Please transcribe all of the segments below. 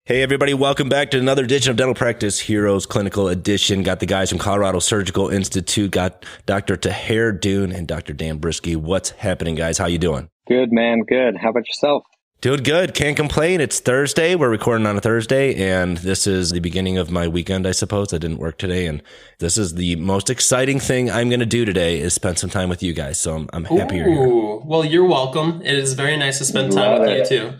Hey everybody, welcome back to another edition of Dental Practice Heroes Clinical Edition. Got the guys from Colorado Surgical Institute, got Dr. Taher Dhoon and Dr. Dan Briskie. What's happening, guys? How you doing? Good, man. Good. How about yourself? Doing good. Can't complain. It's Thursday. We're recording on a Thursday, and this is the beginning of my weekend, I suppose. I didn't work today, and this is the most exciting thing I'm going to do today is spend some time with you guys. So I'm happy you're here. Well, you're welcome. It is very nice to spend time with you too.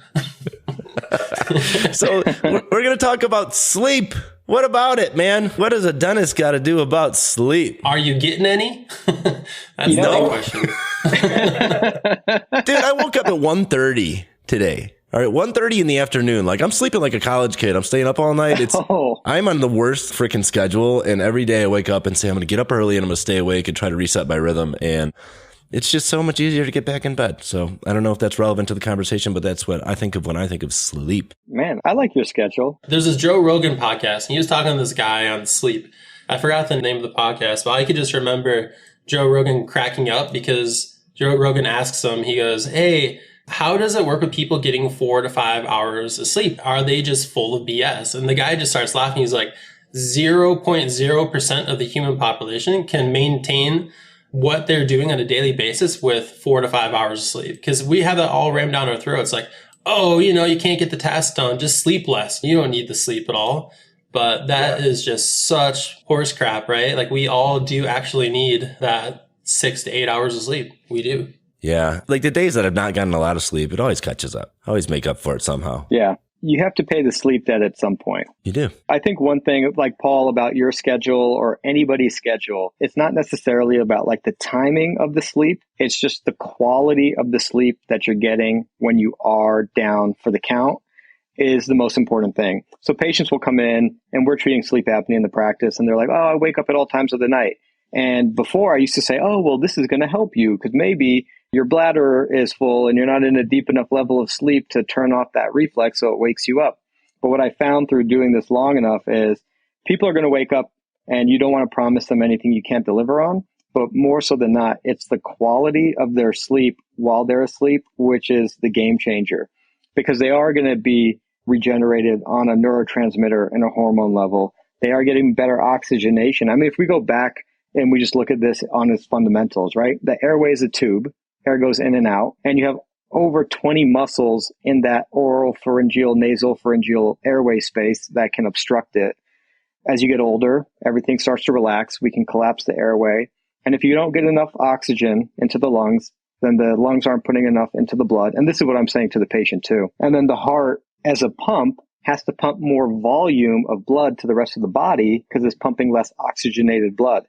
So we're going to talk about sleep. What about it, man? What does a dentist got to do about sleep? Are you getting any? That's the big question. Dude, I woke up at 1:30 today. All right, 1:30 in the afternoon. Like, I'm sleeping like a college kid. I'm staying up all night. I'm on the worst freaking schedule, and every day I wake up and say I'm going to get up early and I'm going to stay awake and try to reset my rhythm, and it's just so much easier to get back in bed. So I don't know if that's relevant to the conversation, but that's what I think of when I think of sleep. Man, I like your schedule. There's this Joe Rogan podcast, and he was talking to this guy on sleep. I forgot the name of the podcast, but I could just remember Joe Rogan cracking up because Joe Rogan asks him, he goes, hey, how does it work with people getting 4 to 5 hours of sleep? Are they just full of BS? And the guy just starts laughing. He's like, 0.0% of the human population can maintain what they're doing on a daily basis with 4 to 5 hours of sleep. Because we have that all rammed down our throats. Like, oh, you can't get the task done. Just sleep less. You don't need the sleep at all. But that is just such horse crap, right? Like, we all do actually need that 6 to 8 hours of sleep. We do. Yeah. Like the days that I've not gotten a lot of sleep, it always catches up. I always make up for it somehow. Yeah. You have to pay the sleep debt at some point. You do. I think one thing, like Paul, about your schedule or anybody's schedule, it's not necessarily about like the timing of the sleep. It's just the quality of the sleep that you're getting when you are down for the count is the most important thing. So patients will come in and we're treating sleep apnea in the practice and they're like, oh, I wake up at all times of the night. And before I used to say, oh, well, this is going to help you because maybe your bladder is full and you're not in a deep enough level of sleep to turn off that reflex so it wakes you up. But what I found through doing this long enough is people are going to wake up and you don't want to promise them anything you can't deliver on. But more so than not, it's the quality of their sleep while they're asleep, which is the game changer. Because they are going to be regenerated on a neurotransmitter and a hormone level. They are getting better oxygenation. I mean, if we go back and we just look at this on its fundamentals, right? The airway is a tube. Air goes in and out, and you have over 20 muscles in that oral pharyngeal, nasal pharyngeal airway space that can obstruct it. As you get older, everything starts to relax. We can collapse the airway. And if you don't get enough oxygen into the lungs, then the lungs aren't putting enough into the blood. And this is what I'm saying to the patient too. And then the heart, as a pump, has to pump more volume of blood to the rest of the body because it's pumping less oxygenated blood.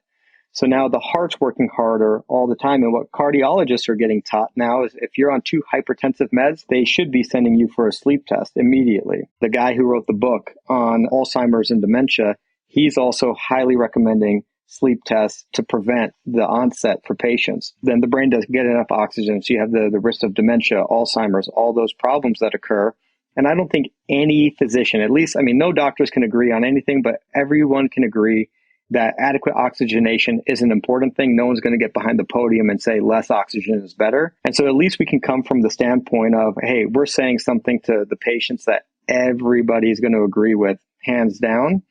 So now the heart's working harder all the time. And what cardiologists are getting taught now is if you're on 2 hypertensive meds, they should be sending you for a sleep test immediately. The guy who wrote the book on Alzheimer's and dementia, he's also highly recommending sleep tests to prevent the onset for patients. Then the brain doesn't get enough oxygen. So you have the risk of dementia, Alzheimer's, all those problems that occur. And I don't think any physician, at least, I mean, no doctors can agree on anything, but everyone can agree that adequate oxygenation is an important thing. No one's going to get behind the podium and say less oxygen is better. And so at least we can come from the standpoint of, hey, we're saying something to the patients that everybody's going to agree with, hands down.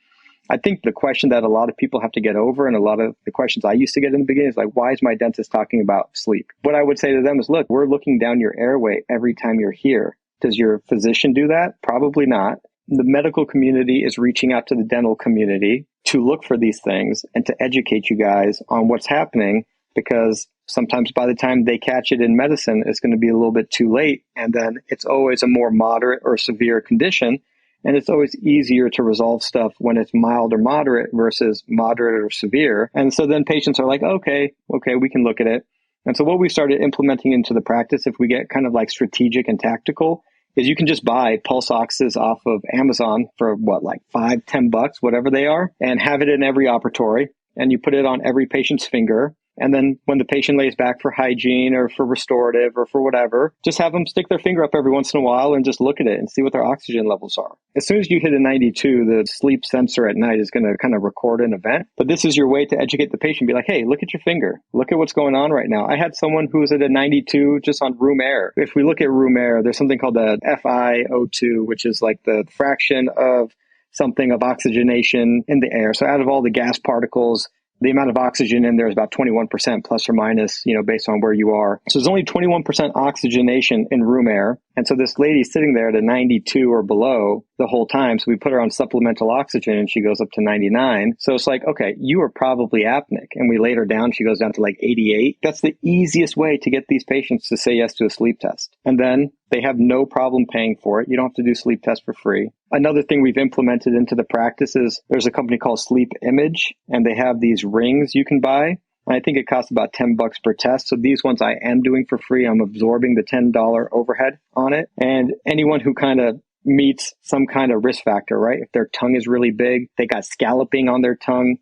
I think the question that a lot of people have to get over, and a lot of the questions I used to get in the beginning is like, why is my dentist talking about sleep? What I would say to them is, look, we're looking down your airway every time you're here. Does your physician do that? Probably not. The medical community is reaching out to the dental community to look for these things and to educate you guys on what's happening, because sometimes by the time they catch it in medicine, it's going to be a little bit too late. And then it's always a more moderate or severe condition. And it's always easier to resolve stuff when it's mild or moderate versus moderate or severe. And so then patients are like, okay, we can look at it. And so what we started implementing into the practice, if we get kind of like strategic and tactical, is you can just buy pulse oxes off of Amazon for like $5-10, whatever they are, and have it in every operatory. And you put it on every patient's finger. And then when the patient lays back for hygiene or for restorative or for whatever, just have them stick their finger up every once in a while and just look at it and see what their oxygen levels are. As soon as you hit a 92, the sleep sensor at night is going to kind of record an event. But this is your way to educate the patient. Be like, hey, look at your finger. Look at what's going on right now. I had someone who was at a 92 just on room air. If we look at room air, there's something called the FiO2, which is like the fraction of something of oxygenation in the air. So out of all the gas particles, the amount of oxygen in there is about 21% plus or minus, based on where you are. So there's only 21% oxygenation in room air. And so this lady's sitting there at a 92 or below the whole time. So we put her on supplemental oxygen and she goes up to 99. So it's like, okay, you are probably apneic. And we laid her down. She goes down to like 88. That's the easiest way to get these patients to say yes to a sleep test. And then they have no problem paying for it. You don't have to do sleep tests for free. Another thing we've implemented into the practice is there's a company called SleepImage, and they have these rings you can buy. And I think it costs about $10 per test. So these ones I am doing for free. I'm absorbing the $10 overhead on it. And anyone who kind of meets some kind of risk factor, right? If their tongue is really big, they got scalloping on their tongue.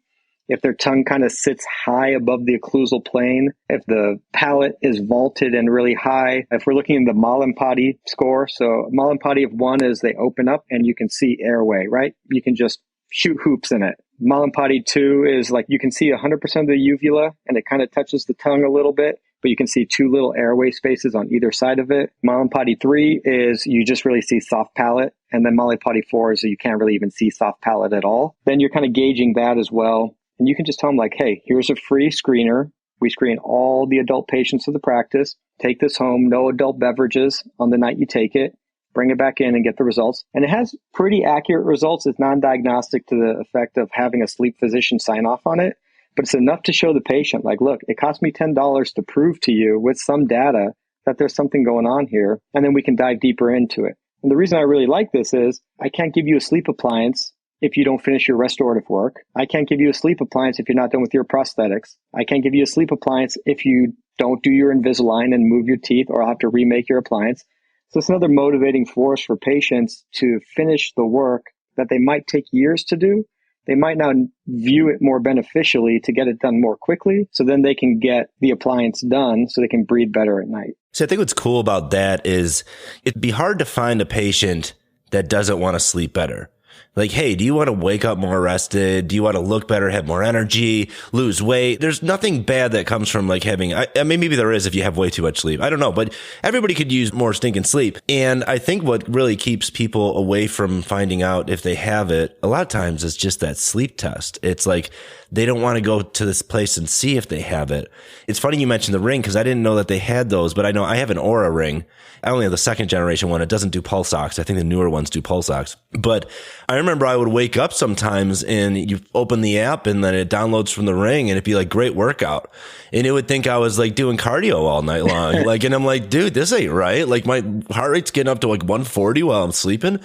If their tongue kind of sits high above the occlusal plane, if the palate is vaulted and really high, if we're looking at the Mallampati score. So Mallampati of 1 is they open up and you can see airway, right? You can just shoot hoops in it. Mallampati 2 is like you can see 100% of the uvula and it kind of touches the tongue a little bit, but you can see 2 little airway spaces on either side of it. Mallampati 3 is you just really see soft palate. And then Mallampati 4 is you can't really even see soft palate at all. Then you're kind of gauging that as well. And you can just tell them like, hey, here's a free screener. We screen all the adult patients of the practice. Take this home, no adult beverages on the night you take it. Bring it back in and get the results. And it has pretty accurate results. It's non-diagnostic to the effect of having a sleep physician sign off on it. But it's enough to show the patient, like, look, it cost me $10 to prove to you with some data that there's something going on here. And then we can dive deeper into it. And the reason I really like this is I can't give you a sleep appliance if you don't finish your restorative work. I can't give you a sleep appliance if you're not done with your prosthetics. I can't give you a sleep appliance if you don't do your Invisalign and move your teeth, or I'll have to remake your appliance. So it's another motivating force for patients to finish the work that they might take years to do. They might now view it more beneficially to get it done more quickly. So then they can get the appliance done so they can breathe better at night. So I think what's cool about that is it'd be hard to find a patient that doesn't want to sleep better. Like, hey, do you want to wake up more rested? Do you want to look better, have more energy, lose weight? There's nothing bad that comes from like having, I mean, maybe there is if you have way too much sleep. I don't know, but everybody could use more stinking sleep. And I think what really keeps people away from finding out if they have it a lot of times is just that sleep test. It's like they don't want to go to this place and see if they have it. It's funny you mentioned the ring because I didn't know that they had those, but I know I have an Aura ring. I only have the second generation one. It doesn't do pulse ox. I think the newer ones do pulse ox. But I remember I would wake up sometimes and you open the app and then it downloads from the ring and it'd be like great workout. And it would think I was like doing cardio all night long. Like, and I'm like, dude, this ain't right. Like my heart rate's getting up to like 140 while I'm sleeping.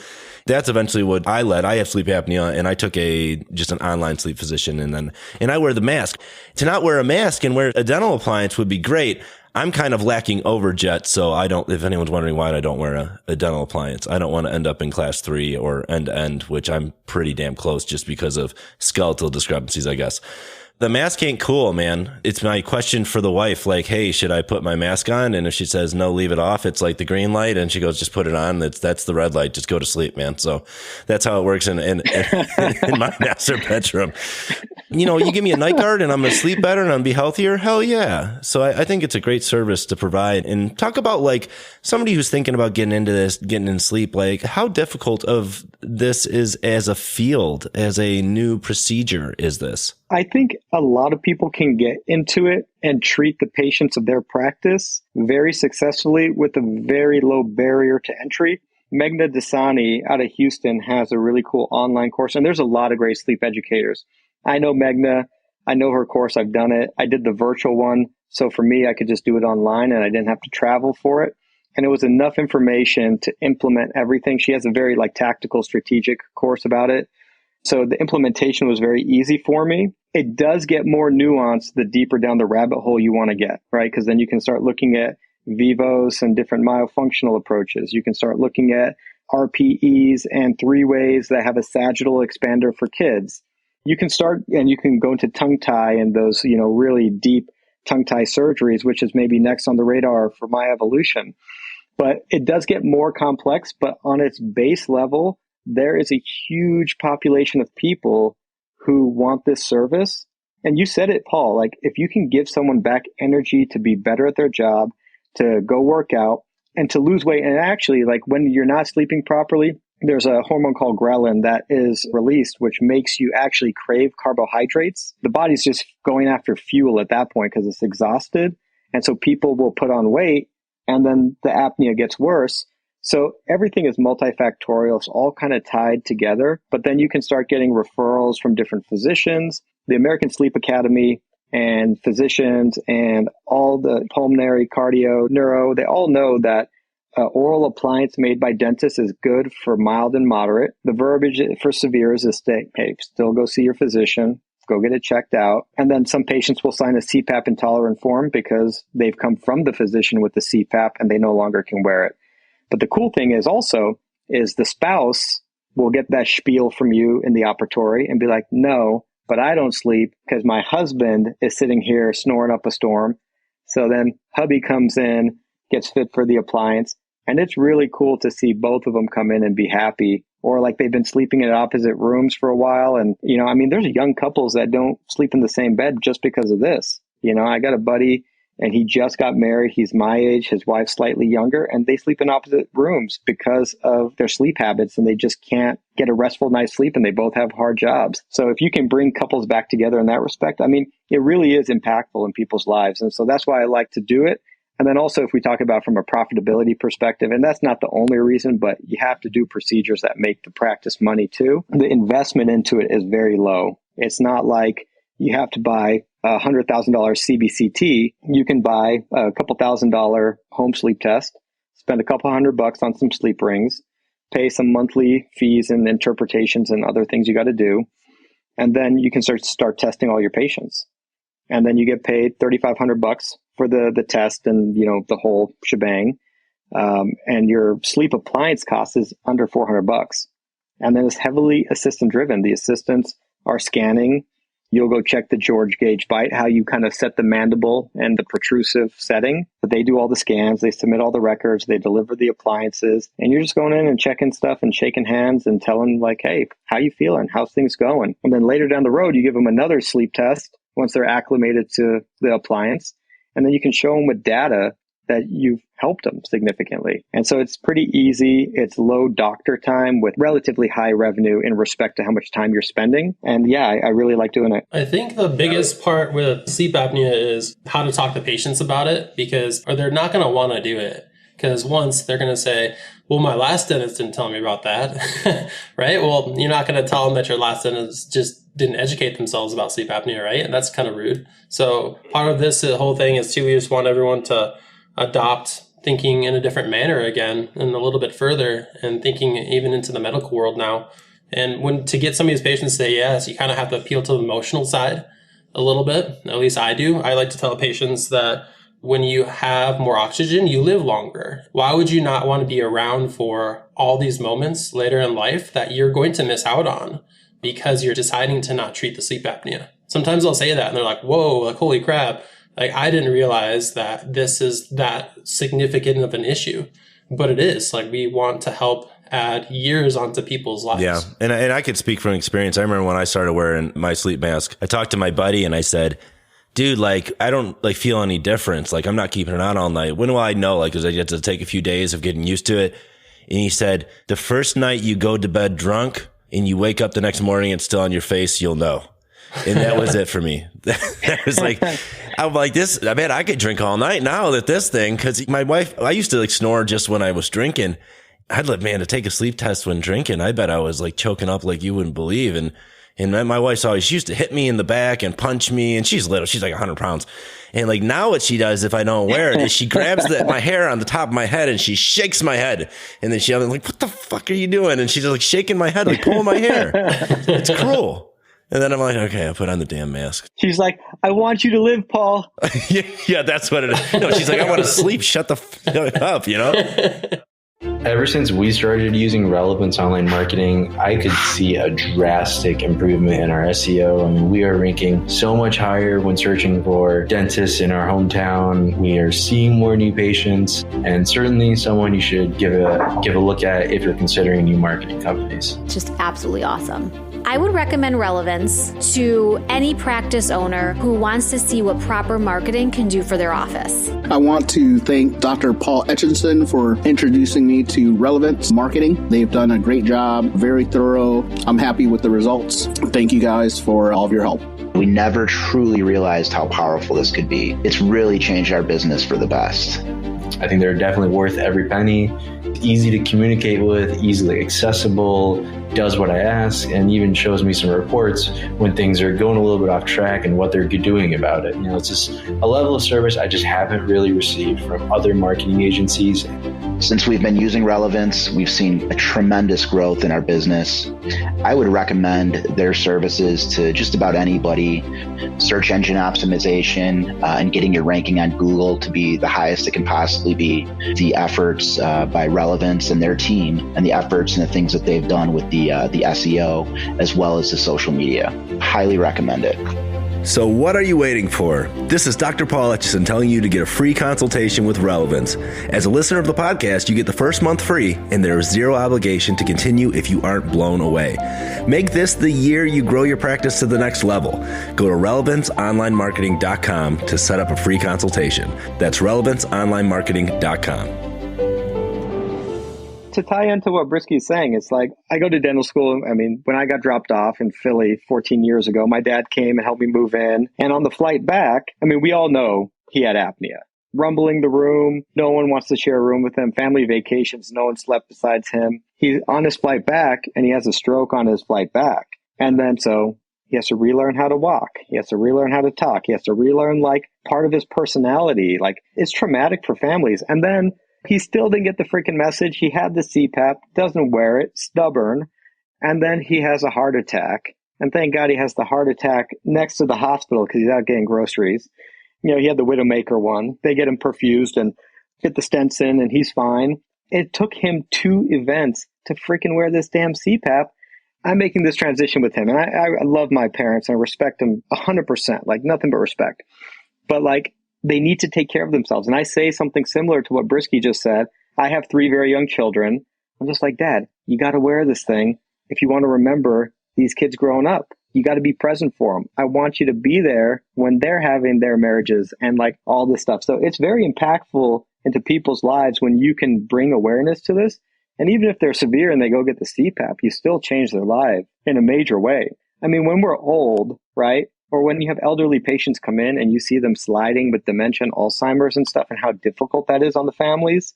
That's eventually what I led. I have sleep apnea and I took just an online sleep physician and I wear the mask. To not wear a mask and wear a dental appliance would be great. I'm kind of lacking overjet, so I don't, if anyone's wondering why I don't wear a dental appliance, I don't want to end up in class 3 or end to end, which I'm pretty damn close just because of skeletal discrepancies, I guess. The mask ain't cool, man. It's my question for the wife, like, hey, should I put my mask on? And if she says no, leave it off, it's like the green light. And she goes, just put it on. That's the red light. Just go to sleep, man. So that's how it works in my master bedroom. You know, you give me a night guard and I'm going to sleep better and I'm going to be healthier. Hell yeah. So I think it's a great service to provide. And talk about like somebody who's thinking about getting into this, getting in sleep, like how difficult of this is as a field, as a new procedure is this? I think a lot of people can get into it and treat the patients of their practice very successfully with a very low barrier to entry. Meghna Dasani out of Houston has a really cool online course, and there's a lot of great sleep educators. I know Meghna. I know her course. I've done it. I did the virtual one. So for me, I could just do it online and I didn't have to travel for it. And it was enough information to implement everything. She has a very like tactical, strategic course about it. So the implementation was very easy for me. It does get more nuanced the deeper down the rabbit hole you want to get, right? Because then you can start looking at vivos and different myofunctional approaches. You can start looking at RPEs and 3-ways that have a sagittal expander for kids. You can start and you can go into tongue tie and those, really deep tongue tie surgeries, which is maybe next on the radar for my evolution. But it does get more complex, but on its base level, there is a huge population of people who want this service. And you said it, Paul, like if you can give someone back energy to be better at their job, to go work out and to lose weight. And actually, like when you're not sleeping properly, there's a hormone called ghrelin that is released, which makes you actually crave carbohydrates. The body's just going after fuel at that point because it's exhausted. And so people will put on weight and then the apnea gets worse. So everything is multifactorial. It's all kind of tied together. But then you can start getting referrals from different physicians. The American Sleep Academy and physicians and all the pulmonary, cardio, neuro, they all know that oral appliance made by dentists is good for mild and moderate. The verbiage for severe is hey, still go see your physician, go get it checked out. And then some patients will sign a CPAP intolerant form because they've come from the physician with the CPAP and they no longer can wear it. But the cool thing is also is the spouse will get that spiel from you in the operatory and be like, no, but I don't sleep because my husband is sitting here snoring up a storm. So then hubby comes in, gets fit for the appliance. And it's really cool to see both of them come in and be happy, or like they've been sleeping in opposite rooms for a while. And, you know, I mean, there's young couples that don't sleep in the same bed just because of this. You know, I got a buddy and he just got married. He's my age, his wife's slightly younger, and they sleep in opposite rooms because of their sleep habits and they just can't get a restful night's sleep and they both have hard jobs. So if you can bring couples back together in that respect, I mean, it really is impactful in people's lives. And so that's why I like to do it. And then also, if we talk about from a profitability perspective, and that's not the only reason, but you have to do procedures that make the practice money too. The investment into it is very low. It's not like you have to buy a $100,000 CBCT. You can buy a couple $1,000 home sleep test, spend a couple $100 on some sleep rings, pay some monthly fees and interpretations and other things you got to do. And then you can start testing all your patients. And then you get paid $3,500 for the test and, you know, the whole shebang. And your sleep appliance cost is under $400. And then it's heavily assistant driven. The assistants are scanning. You'll go check the George gauge bite, how you kind of set the mandible and the protrusive setting. But they do all the scans. They submit all the records. They deliver the appliances. And you're just going in and checking stuff and shaking hands and telling like, hey, how you feeling? How's things going? And then later down the road, you give them another sleep test once they're acclimated to the appliance. And then you can show them with data that you've helped them significantly. And so it's pretty easy. It's low doctor time with relatively high revenue in respect to how much time you're spending. And yeah, I really like doing it. I think the biggest part with sleep apnea is how to talk to patients about it, because or they're not going to want to do it. Because once they're going to say, well, my last dentist didn't tell me about that, right? Well, you're not going to tell them that your last dentist just didn't educate themselves about sleep apnea, right? And that's kind of rude. So part of this whole thing is too, we just want everyone to adopt thinking in a different manner again and a little bit further and thinking even into the medical world now. And when to get some of these patients to say yes, you kind of have to appeal to the emotional side a little bit. At least I do. I like to tell patients that when you have more oxygen, you live longer. Why would you not want to be around for all these moments later in life that you're going to miss out on because you're deciding to not treat the sleep apnea? Sometimes I'll say that and they're like, whoa, like, holy crap. Like, I didn't realize that this is that significant of an issue, but it is. Like, we want to help add years onto people's lives. Yeah. And I could speak from experience. I remember when I started wearing my sleep mask, I talked to my buddy and I said, dude, like, I don't like feel any difference. Like, I'm not keeping it on all night. When will I know? Like, cause I get to take a few days of getting used to it. And he said, the first night you go to bed drunk and you wake up the next morning, it's still on your face, you'll know. And that was it for me. That was like, I'm like this, I mean, I could drink all night now that this thing, cause my wife, I used to like snore just when I was drinking. I'd like, man, to take a sleep test when drinking, I bet I was like choking up like you wouldn't believe. And my wife's always, she used to hit me in the back and punch me, and she's little, she's like 100 pounds. And like now what she does if I don't wear it is she grabs my hair on the top of my head and she shakes my head. And then I'm like, what the fuck are you doing? And she's like shaking my head, like pulling my hair. It's cruel. And then I'm like, okay, I'll put on the damn mask. She's like, I want you to live, Paul. Yeah, that's what it is. No, she's like, I want to sleep. Shut the fuck up, you know? Ever since we started using Relevance online marketing, I could see a drastic improvement in our SEO. I mean, we are ranking so much higher when searching for dentists in our hometown. We are seeing more new patients, and certainly someone you should give a look at if you're considering new marketing companies. Just absolutely awesome. I would recommend Relevance to any practice owner who wants to see what proper marketing can do for their office. I want to thank Dr. Paul Etchinson for introducing me to Relevance Marketing. They've done a great job, very thorough. I'm happy with the results. Thank you guys for all of your help. We never truly realized how powerful this could be. It's really changed our business for the best. I think they're definitely worth every penny. Easy to communicate with, easily accessible, does what I ask, and even shows me some reports when things are going a little bit off track and what they're doing about it. It's just a level of service I just haven't really received from other marketing agencies. Since we've been using Relevance, we've seen a tremendous growth in our business. I would recommend their services to just about anybody. Search engine optimization and getting your ranking on Google to be the highest it can possibly be. The efforts by Relevance and their team, and the efforts and the things that they've done with the SEO as well as the social media. Highly recommend it. So what are you waiting for? This is Dr. Paul Etchison telling you to get a free consultation with Relevance. As a listener of the podcast, you get the first month free, and there is zero obligation to continue if you aren't blown away. Make this the year you grow your practice to the next level. Go to relevanceonlinemarketing.com to set up a free consultation. That's relevanceonlinemarketing.com. To tie into what Briskie's saying, it's like, I go to dental school. I mean, when I got dropped off in Philly 14 years ago, my dad came and helped me move in. And on the flight back, I mean, we all know he had apnea. Rumbling the room. No one wants to share a room with him. Family vacations. No one slept besides him. He's on his flight back and he has a stroke on his flight back. And then so he has to relearn how to walk. He has to relearn how to talk. He has to relearn like part of his personality. Like, it's traumatic for families. And then he still didn't get the freaking message. He had the CPAP, doesn't wear it, stubborn. And then he has a heart attack. And thank God he has the heart attack next to the hospital because he's out getting groceries. He had the Widowmaker one. They get him perfused and get the stents in and he's fine. It took him 2 events to freaking wear this damn CPAP. I'm making this transition with him. And I love my parents and I respect them 100%, like nothing but respect. But like, they need to take care of themselves. And I say something similar to what Briskie just said. I have 3 very young children. I'm just like, Dad, you got to wear this thing if you want to remember these kids growing up. You got to be present for them. I want you to be there when they're having their marriages and like all this stuff. So it's very impactful into people's lives when you can bring awareness to this. And even if they're severe and they go get the CPAP, you still change their life in a major way. I mean, when we're old, right? Or when you have elderly patients come in and you see them sliding with dementia and Alzheimer's and stuff and how difficult that is on the families,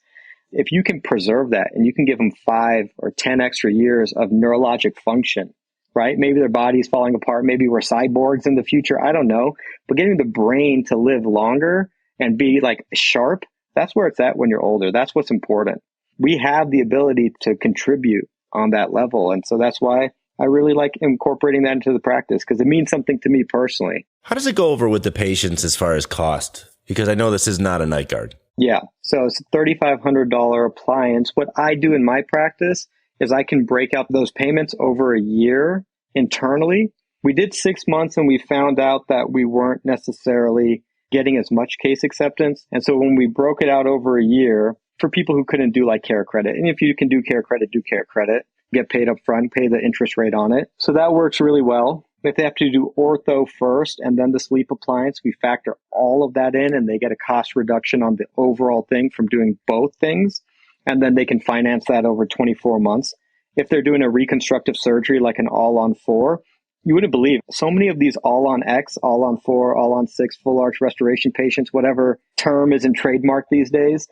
if you can preserve that and you can give them 5 or 10 extra years of neurologic function, right? Maybe their body's falling apart. Maybe we're cyborgs in the future. I don't know. But getting the brain to live longer and be like sharp, that's where it's at when you're older. That's what's important. We have the ability to contribute on that level. And so that's why I really like incorporating that into the practice because it means something to me personally. How does it go over with the patients as far as cost? Because I know this is not a night guard. Yeah. So it's a $3,500 appliance. What I do in my practice is I can break out those payments over a year internally. We did 6 months and we found out that we weren't necessarily getting as much case acceptance. And so when we broke it out over a year for people who couldn't do like care credit, and if you can do care credit, do care credit. Get paid up front, pay the interest rate on it. So that works really well. If they have to do ortho first and then the sleep appliance, we factor all of that in and they get a cost reduction on the overall thing from doing both things. And then they can finance that over 24 months. If they're doing a reconstructive surgery like an all-on-4, you wouldn't believe so many of these all-on-X, all-on-4, all-on-6, full arch restoration patients, whatever term is in trademark these days,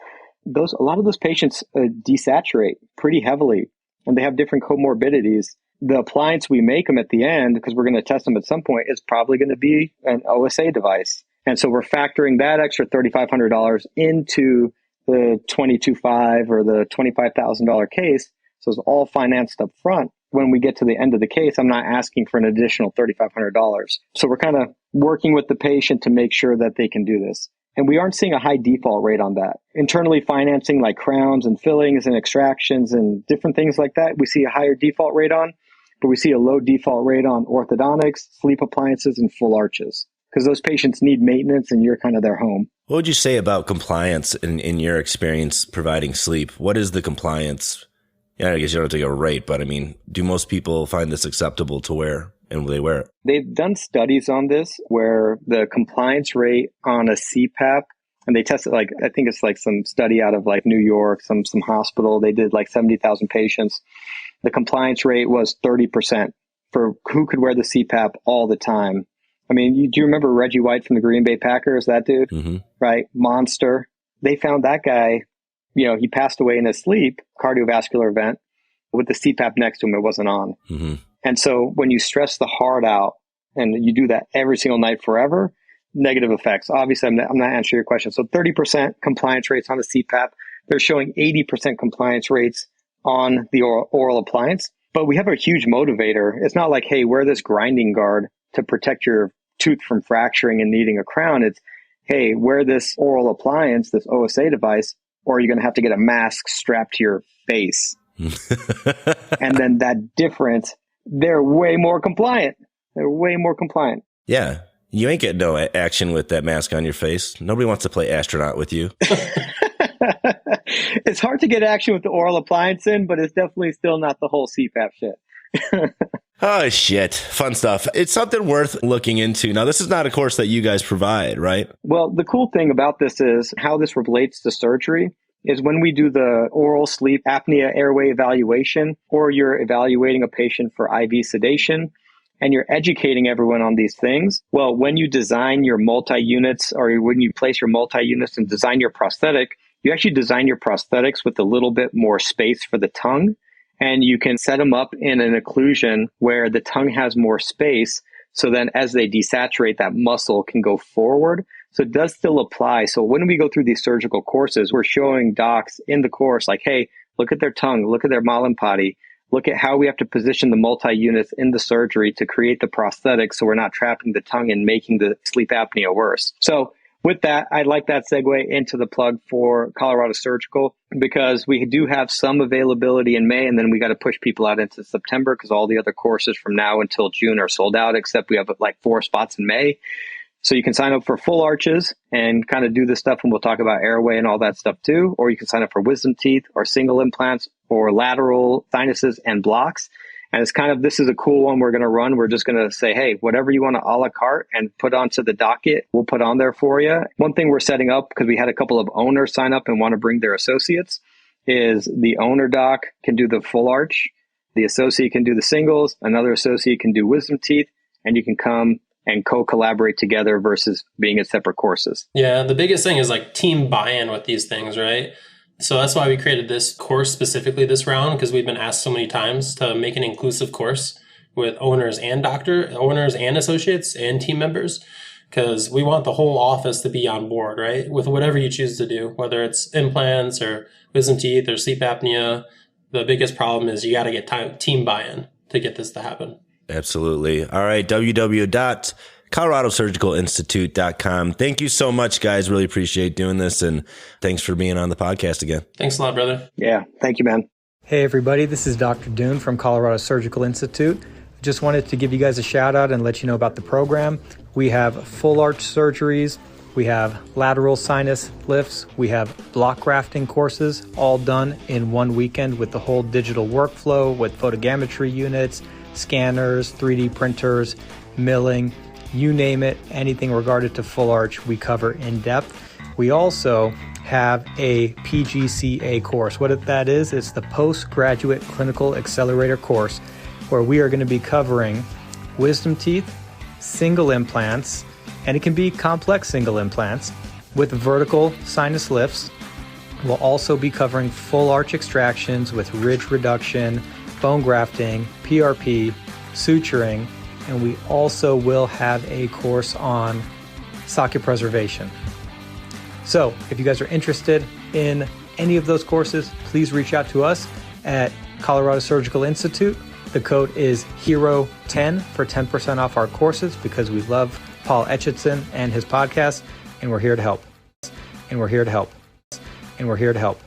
a lot of those patients desaturate pretty heavily. And they have different comorbidities. The appliance we make them at the end, because we're going to test them at some point, is probably going to be an OSA device. And so we're factoring that extra $3,500 into the $22,500 or the $25,000 case. So it's all financed up front. When we get to the end of the case, I'm not asking for an additional $3,500. So we're kind of working with the patient to make sure that they can do this. And we aren't seeing a high default rate on that. Internally financing like crowns and fillings and extractions and different things like that, we see a higher default rate on, but we see a low default rate on orthodontics, sleep appliances, and full arches, because those patients need maintenance and you're kind of their home. What would you say about compliance in your experience providing sleep? What is the compliance? Yeah, I guess you don't have to go rate, but I mean, do most people find this acceptable to wear? And they wear it? They've done studies on this where the compliance rate on a CPAP, and they tested like, I think it's like some study out of like New York, some hospital. They did like 70,000 patients. The compliance rate was 30% for who could wear the CPAP all the time. I mean, do you remember Reggie White from the Green Bay Packers, that dude? Mm-hmm. Right? Monster. They found that guy, he passed away in his sleep, cardiovascular event, with the CPAP next to him. It wasn't on. Mm-hmm. And so when you stress the heart out and you do that every single night forever, negative effects. Obviously, I'm not answering your question. So 30% compliance rates on the CPAP. They're showing 80% compliance rates on the oral appliance. But we have a huge motivator. It's not like, hey, wear this grinding guard to protect your tooth from fracturing and needing a crown. It's, hey, wear this oral appliance, this OSA device, or you're going to have to get a mask strapped to your face. And then that difference, they're way more compliant. Yeah. You ain't getting no action with that mask on your face. Nobody wants to play astronaut with you. It's hard to get action with the oral appliance in, but it's definitely still not the whole CPAP shit. Oh, shit. Fun stuff. It's something worth looking into. Now, this is not a course that you guys provide, right? Well, the cool thing about this is how this relates to surgery is when we do the oral sleep apnea airway evaluation, or you're evaluating a patient for IV sedation, and you're educating everyone on these things. Well, when you design your multi-units, or when you place your multi-units and design your prosthetic, you actually design your prosthetics with a little bit more space for the tongue. And you can set them up in an occlusion where the tongue has more space. So then as they desaturate, that muscle can go forward. So it does still apply. So when we go through these surgical courses, we're showing docs in the course like, hey, look at their tongue, look at their Mallampati, look at how we have to position the multi-units in the surgery to create the prosthetic so we're not trapping the tongue and making the sleep apnea worse. So with that, I'd like that segue into the plug for Colorado Surgical, because we do have some availability in May, and then we got to push people out into September because all the other courses from now until June are sold out, except we have like 4 spots in May. So you can sign up for full arches and kind of do this stuff, and we'll talk about airway and all that stuff too. Or you can sign up for wisdom teeth or single implants or lateral sinuses and blocks. And it's kind of, this is a cool one we're going to run. We're just going to say, hey, whatever you want to a la carte and put onto the docket, we'll put on there for you. One thing we're setting up, because we had a couple of owners sign up and want to bring their associates, is the owner doc can do the full arch. The associate can do the singles. Another associate can do wisdom teeth. And you can come and co-collaborate together versus being in separate courses. Yeah, the biggest thing is like team buy-in with these things, right? So that's why we created this course specifically this round, because we've been asked so many times to make an inclusive course with owners and associates and team members, because we want the whole office to be on board, right? With whatever you choose to do, whether it's implants or wisdom teeth or sleep apnea. The biggest problem is you got to get team buy-in to get this to happen. Absolutely. All right. www.coloradosurgicalinstitute.com. Thank you so much, guys. Really appreciate doing this. And thanks for being on the podcast again. Thanks a lot, brother. Yeah. Thank you, man. Hey, everybody. This is Dr. Dhoon from Colorado Surgical Institute. Just wanted to give you guys a shout out and let you know about the program. We have full arch surgeries. We have lateral sinus lifts. We have block grafting courses, all done in one weekend with the whole digital workflow with photogrammetry units, scanners, 3D printers, milling, you name it, anything regarded to full arch, we cover in depth. We also have a PGCA course. What that is, it's the Postgraduate Clinical Accelerator course, where we are going to be covering wisdom teeth, single implants, and it can be complex single implants with vertical sinus lifts. We'll also be covering full arch extractions with ridge reduction, bone grafting, PRP, suturing, and we also will have a course on socket preservation. So if you guys are interested in any of those courses, please reach out to us at Colorado Surgical Institute. The code is HERO10 for 10% off our courses, because we love Paul Etchison and his podcast, and we're here to help. and we're here to help.